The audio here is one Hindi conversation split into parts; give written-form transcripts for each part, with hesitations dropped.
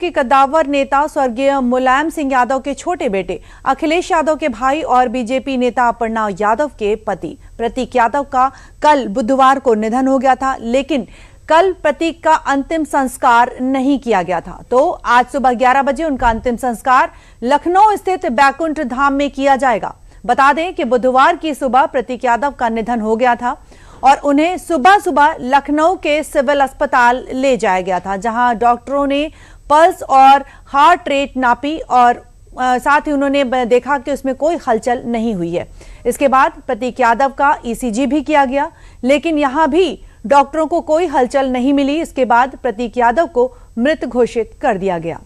के कद्दावर नेता स्वर्गीय मुलायम सिंह यादव के छोटे बेटे अखिलेश यादव के भाई और बीजेपी नेता अपर्णा यादव के पति प्रतीक यादव का कल बुधवार को निधन हो गया था, लेकिन कल प्रतीक का अंतिम संस्कार नहीं किया गया था। तो आज सुबह 11 बजे उनका अंतिम संस्कार लखनऊ स्थित बैकुंठ धाम में किया जाएगा। बता दें कि बुधवार की सुबह प्रतीक यादव का निधन हो गया था और उन्हें सुबह सुबह लखनऊ के सिविल अस्पताल ले जाया गया था, जहां डॉक्टरों ने पल्स और हार्ट रेट नापी और साथ ही उन्होंने देखा कि उसमें कोई हलचल नहीं हुई है। इसके बाद प्रतीक यादव का ईसीजी भी किया गया, लेकिन यहां भी डॉक्टरों को कोई हलचल नहीं मिली। इसके बाद प्रतीक यादव को मृत घोषित कर दिया गया।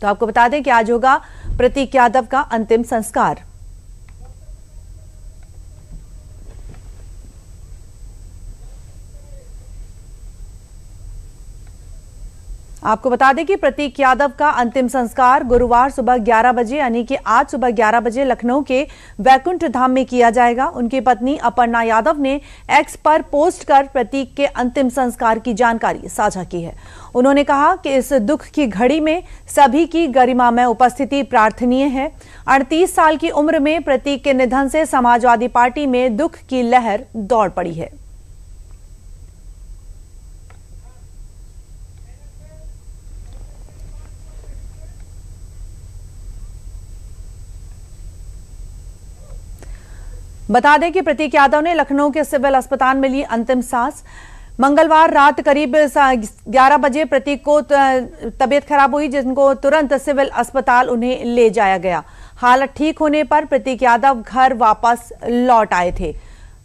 तो आपको बता दें कि आज होगा प्रतीक यादव का अंतिम संस्कार। आपको बता दें कि प्रतीक यादव का अंतिम संस्कार गुरुवार सुबह 11 बजे यानी कि आज सुबह 11 बजे लखनऊ के वैकुंठ धाम में किया जाएगा। उनकी पत्नी अपर्णा यादव ने एक्स पर पोस्ट कर प्रतीक के अंतिम संस्कार की जानकारी साझा की है। उन्होंने कहा कि इस दुख की घड़ी में सभी की गरिमामय उपस्थिति प्रार्थनीय है। 38 साल की उम्र में प्रतीक के निधन से समाजवादी पार्टी में दुख की लहर दौड़ पड़ी है। बता दें कि प्रतीक यादव ने लखनऊ के सिविल अस्पताल में ली अंतिम सांस। मंगलवार रात करीब 11 बजे प्रतीक को तबीयत खराब हुई, जिनको तुरंत सिविल अस्पताल उन्हें ले जाया गया। हालत ठीक होने पर प्रतीक यादव घर वापस लौट आए थे।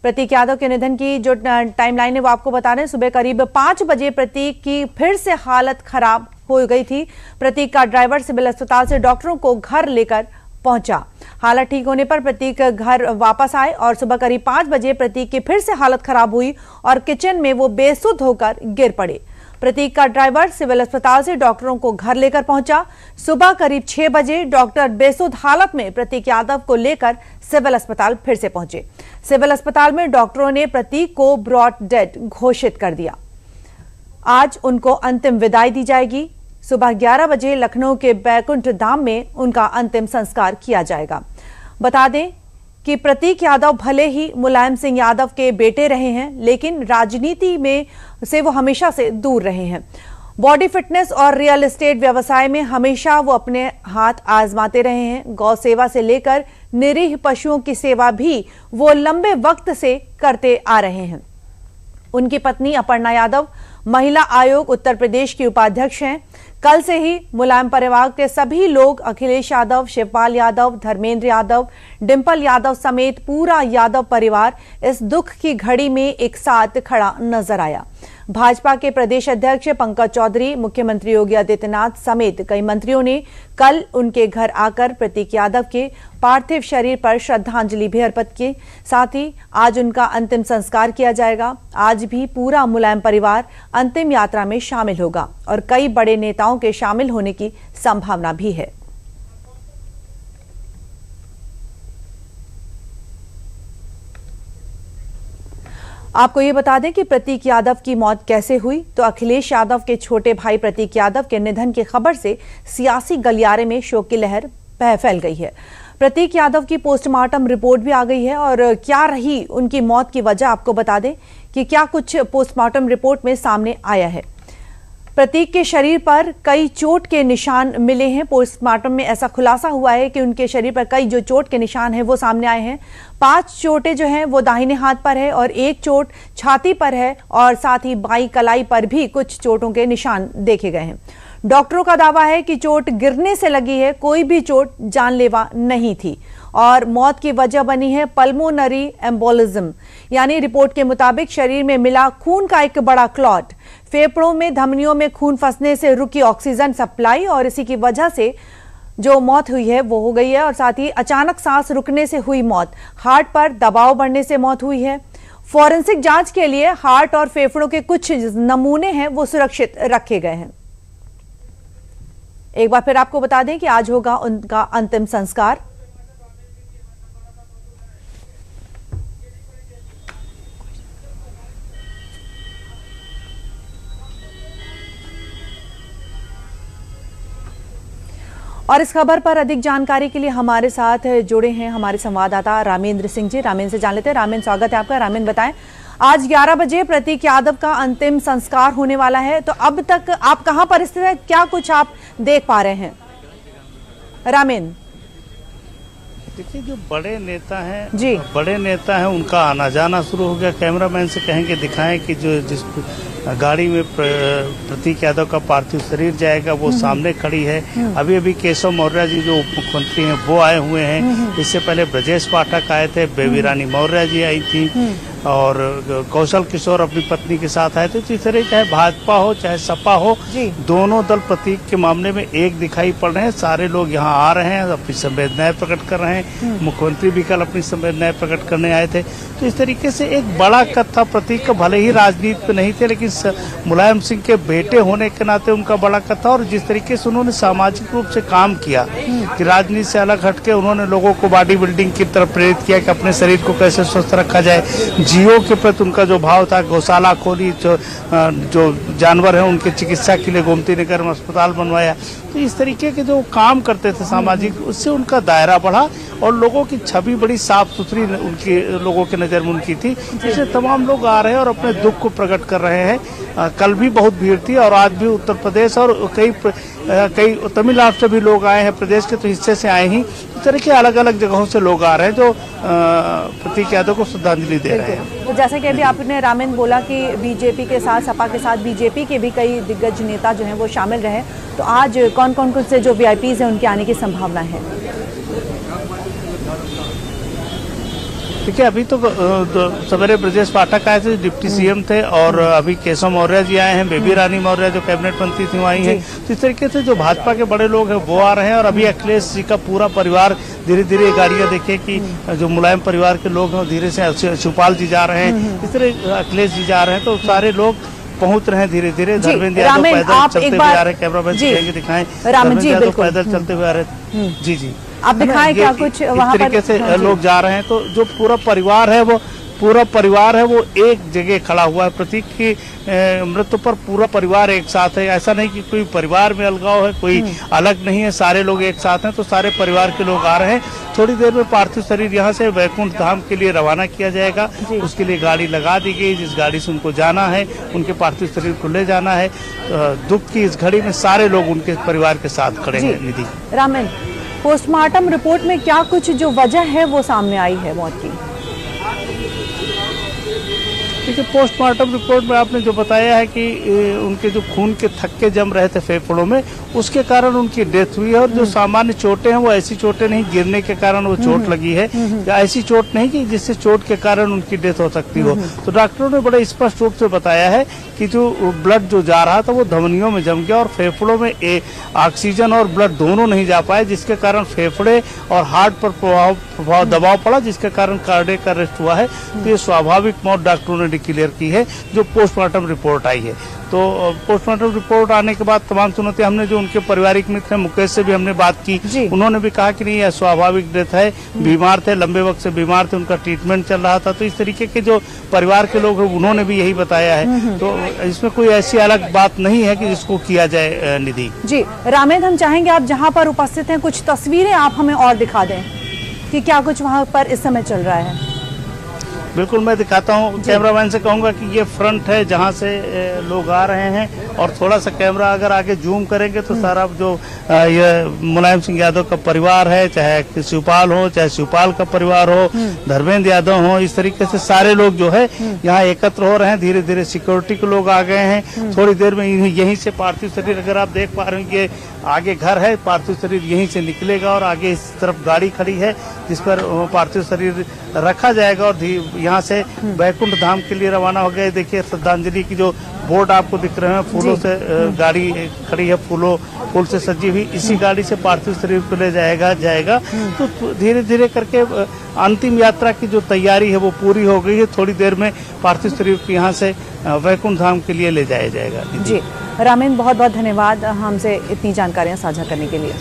प्रतीक यादव के निधन की जो टाइमलाइन है वो आपको बता रहे हैं। सुबह करीब 5 बजे प्रतीक की फिर से हालत खराब हो गई थी। प्रतीक का ड्राइवर सिविल अस्पताल से डॉक्टरों को घर लेकर पहुंचा। हालत ठीक होने पर प्रतीक घर वापस आए और सुबह करीब 5 बजे प्रतीक की फिर से हालत खराब हुई और किचन में वो बेसुध होकर गिर पड़े। प्रतीक का ड्राइवर सिविल अस्पताल से डॉक्टरों को घर लेकर पहुंचा। सुबह करीब 6 बजे डॉक्टर बेसुध हालत में प्रतीक यादव को लेकर सिविल अस्पताल फिर से पहुंचे। सिविल अस्पताल में डॉक्टरों ने प्रतीक को ब्रॉट डेड घोषित कर दिया। आज उनको अंतिम विदाई दी जाएगी। सुबह 11 बजे लखनऊ के बैकुंठ धाम में उनका अंतिम संस्कार किया जाएगा। बता दें कि प्रतीक यादव भले ही मुलायम सिंह यादव के बेटे रहे हैं, लेकिन राजनीति में से वो हमेशा से दूर रहे हैं। बॉडी फिटनेस और रियल एस्टेट व्यवसाय में हमेशा वो अपने हाथ आजमाते रहे हैं। गौ सेवा से लेकर निरीह पशुओं की सेवा भी वो लंबे वक्त से करते आ रहे हैं। उनकी पत्नी अपर्णा यादव महिला आयोग उत्तर प्रदेश की उपाध्यक्ष हैं। कल से ही मुलायम परिवार के सभी लोग अखिलेश यादव, शिवपाल यादव, धर्मेंद्र यादव, डिंपल यादव समेत पूरा यादव परिवार इस दुख की घड़ी में एक साथ खड़ा नजर आया। भाजपा के प्रदेश अध्यक्ष पंकज चौधरी, मुख्यमंत्री योगी आदित्यनाथ समेत कई मंत्रियों ने कल उनके घर आकर प्रतीक यादव के पार्थिव शरीर पर श्रद्धांजलि भी अर्पित की। साथ ही आज उनका अंतिम संस्कार किया जाएगा। आज भी पूरा मुलायम परिवार अंतिम यात्रा में शामिल होगा और कई बड़े नेताओं के शामिल होने की संभावना भी है। आपको ये बता दें कि प्रतीक यादव की मौत कैसे हुई। तो अखिलेश यादव के छोटे भाई प्रतीक यादव के निधन की खबर से सियासी गलियारे में शोक की लहर फैल गई है। प्रतीक यादव की पोस्टमार्टम रिपोर्ट भी आ गई है और क्या रही उनकी मौत की वजह आपको बता दें कि क्या कुछ पोस्टमार्टम रिपोर्ट में सामने आया है। प्रतीक के शरीर पर कई चोट के निशान मिले हैं। पोस्टमार्टम में ऐसा खुलासा हुआ है कि उनके शरीर पर कई जो चोट के निशान हैं वो सामने आए हैं। 5 चोटें जो हैं वो दाहिने हाथ पर है और 1 चोट छाती पर है और साथ ही बाईं कलाई पर भी कुछ चोटों के निशान देखे गए हैं। डॉक्टरों का दावा है कि चोट गिरने से लगी है, कोई भी चोट जानलेवा नहीं थी और मौत की वजह बनी है पल्मोनरी एम्बोलिज्म, यानी रिपोर्ट के मुताबिक शरीर में मिला खून का एक बड़ा क्लॉट। फेफड़ों में धमनियों में खून फंसने से रुकी ऑक्सीजन सप्लाई और इसी की वजह से जो मौत हुई है वो हो गई है और साथ ही अचानक सांस रुकने से हुई मौत। हार्ट पर दबाव बढ़ने से मौत हुई है। फॉरेंसिक जांच के लिए हार्ट और फेफड़ों के कुछ नमूने हैं वो सुरक्षित रखे गए हैं। एक बार फिर आपको बता दें कि आज होगा उनका अंतिम संस्कार। और इस खबर पर अधिक जानकारी के लिए हमारे साथ जुड़े हैं हमारे संवाददाता रामेंद्र सिंह जी। रामेंद्र से जान लेते हैं। रामेंद्र, स्वागत है आपका। रामेंद्र, बताएं, आज 11 बजे प्रतीक यादव का अंतिम संस्कार होने वाला है, तो अब तक आप कहां पर स्थित हैं, क्या कुछ आप देख पा रहे हैं? रामेंद्र, देखिए, जो बड़े नेता हैं उनका आना जाना शुरू हो गया। कैमरामैन से कहेंगे दिखाएं कि जो जिस गाड़ी में प्रतीक यादव का पार्थिव शरीर जाएगा वो सामने खड़ी है। अभी अभी केशव मौर्य जी जो उप मुख्यमंत्री हैं वो आए हुए हैं। इससे पहले ब्रजेश पाठक आए थे, बेबी रानी मौर्य जी आई थी और कौशल किशोर अपनी पत्नी के साथ आए थे। तो इस तरह चाहे भाजपा हो चाहे सपा हो, दोनों दल प्रतीक के मामले में एक दिखाई पड़ रहे हैं। सारे लोग यहाँ आ रहे हैं, अपनी संवेदनाएं प्रकट कर रहे हैं। मुख्यमंत्री भी कल अपनी संवेदनाएं प्रकट करने आए थे। तो इस तरीके से एक बड़ा कद था प्रतीक का। भले ही राजनीति में नहीं थे, लेकिन मुलायम सिंह के बेटे होने के नाते उनका बड़ा कद था। और जिस तरीके से उन्होंने सामाजिक रूप से काम किया कि राजनीति से अलग हटके उन्होंने लोगों को बॉडी बिल्डिंग की तरफ प्रेरित किया कि अपने शरीर को कैसे स्वस्थ रखा जाए। जीवों के प्रति उनका जो भाव था, गौशाला खोली, जो जानवर हैं उनके चिकित्सा के लिए गोमती नगर में अस्पताल बनवाया। तो इस तरीके के जो काम करते थे सामाजिक, उससे उनका दायरा बढ़ा और लोगों की छवि बड़ी साफ सुथरी उनकी लोगों के नजर में उनकी थी। इसलिए तमाम लोग आ रहे हैं और अपने दुख को प्रकट कर रहे हैं। कल भी बहुत भीड़ थी और आज भी उत्तर प्रदेश और कई तमिलनाडु से भी लोग आए हैं, प्रदेश के तो हिस्से से आए ही। इस तरह के अलग अलग जगहों से लोग आ रहे हैं जो प्रतीक यादव को श्रद्धांजलि दे रहे हैं। तो जैसा कि अभी आपने रामेंद्र बोला कि बीजेपी के साथ, सपा के साथ बीजेपी के भी कई दिग्गज नेता जो हैं वो शामिल रहे, तो आज कौन कौन से जो वीआईपीज हैं उनके आने की संभावना है? देखिए, अभी तो सवेरे ब्रजेश पाठक आए थे, डिप्टी सीएम थे, और अभी केशव मौर्य जी आए हैं, बेबी रानी मौर्य जो कैबिनेट मंत्री थी वो आई हैं। तो इस तरीके से जो भाजपा के बड़े लोग हैं वो आ रहे हैं। और अभी अखिलेश जी का पूरा परिवार धीरे धीरे गाड़ियां देखिए कि जो मुलायम परिवार के लोग हैं धीरे से शिवपाल जी जा रहे हैं, इस तरह अखिलेश जी जा रहे हैं। तो सारे लोग पहुंच रहे हैं धीरे धीरे। धर्मेंद्र यादव पैदल चलते हुए आ रहे हैं। कैमरामैन कहेंगे दिखाएं, धर्मेंद्र यादव पैदल चलते हुए आ रहे हैं। जी आप दिखाएं क्या कुछ वहाँ पर? इस तरीके से लोग जा रहे हैं। तो जो पूरा परिवार है वो एक जगह खड़ा हुआ है। प्रतीक की मृत्यु पर पूरा परिवार एक साथ है। ऐसा नहीं कि कोई परिवार में अलगाव है, कोई अलग नहीं है, सारे लोग एक साथ हैं। तो सारे परिवार के लोग आ रहे हैं। थोड़ी देर में पार्थिव शरीर यहाँ से वैकुंठ धाम के लिए रवाना किया जाएगा। उसके लिए गाड़ी लगा दी गई, जिस गाड़ी से उनको जाना है, उनके पार्थिव शरीर को ले जाना है। दुख की इस घड़ी में सारे लोग उनके परिवार के साथ खड़े हैं। निधि, रामेंद्र, पोस्टमार्टम रिपोर्ट में क्या कुछ जो वजह है वो सामने आई है मौत की? देखिए, पोस्टमार्टम रिपोर्ट में आपने जो बताया है कि उनके जो खून के थक्के जम रहे थे फेफड़ों में, उसके कारण उनकी डेथ हुई है। और जो सामान्य चोटें हैं वो ऐसी चोटें नहीं, गिरने के कारण वो चोट लगी है, या ऐसी चोट नहीं कि जिससे चोट के कारण उनकी डेथ हो सकती हो। तो डॉक्टरों ने बड़े स्पष्ट रूप से बताया है कि जो ब्लड जो जा रहा था वो धमनियों में जम गया और फेफड़ों में ऑक्सीजन और ब्लड दोनों नहीं जा पाए, जिसके कारण फेफड़े और हार्ट पर दबाव पड़ा, जिसके कारण कार्डियक अरेस्ट हुआ है। तो ये स्वाभाविक मौत डॉक्टरों ने डिक्लेयर की है जो पोस्टमार्टम रिपोर्ट आई है। तो पोस्टमार्टम रिपोर्ट आने के बाद तमाम चुनौतियां, हमने जो उनके पारिवारिक मित्र हैं मुकेश से भी हमने बात की, उन्होंने भी कहा कि नहीं, यह स्वाभाविक डेथ है। बीमार थे, लंबे वक्त से बीमार थे, उनका ट्रीटमेंट चल रहा था। तो इस तरीके के जो परिवार के लोग हैं उन्होंने भी यही बताया है। तो इसमें कोई ऐसी अलग बात नहीं है कि जिसको किया जाए। निधि जी, रामेंद्र, हम चाहेंगे आप जहाँ पर उपस्थित हैं कुछ तस्वीरें आप हमें और दिखा दें कि क्या कुछ वहाँ पर इस समय चल रहा है। बिल्कुल, मैं दिखाता हूँ। कैमरामैन से कहूंगा कि ये फ्रंट है जहाँ से लोग आ रहे हैं, और थोड़ा सा कैमरा अगर आगे जूम करेंगे तो सारा जो ये मुलायम सिंह यादव का परिवार है, चाहे शिवपाल हो, चाहे शिवपाल का परिवार हो, धर्मेंद्र यादव हो, इस तरीके से सारे लोग जो है यहाँ एकत्र हो रहे हैं। धीरे धीरे सिक्योरिटी के लोग आ गए हैं। थोड़ी देर में यहीं से पार्थिव शरीर, अगर आप देख पा रहे हैं ये आगे घर है, पार्थिव शरीर यहीं से निकलेगा और आगे इस तरफ गाड़ी खड़ी है जिस पर पार्थिव शरीर रखा जाएगा और यहाँ से वैकुंठ धाम के लिए रवाना हो गए। देखिए, श्रद्धांजलि की जो बोर्ड आपको दिख रहे हैं, फूलों से गाड़ी खड़ी है, फूल से सजी हुई। इसी गाड़ी से पार्थिव शरीर को ले जाएगा। तो धीरे धीरे करके अंतिम यात्रा की जो तैयारी है वो पूरी हो गई है। थोड़ी देर में पार्थिव शरीर को यहाँ से वैकुंठ धाम के लिए ले जाया जाएगा। जी, रामेंद्र, बहुत बहुत धन्यवाद हमसे इतनी जानकारियां साझा करने के लिए।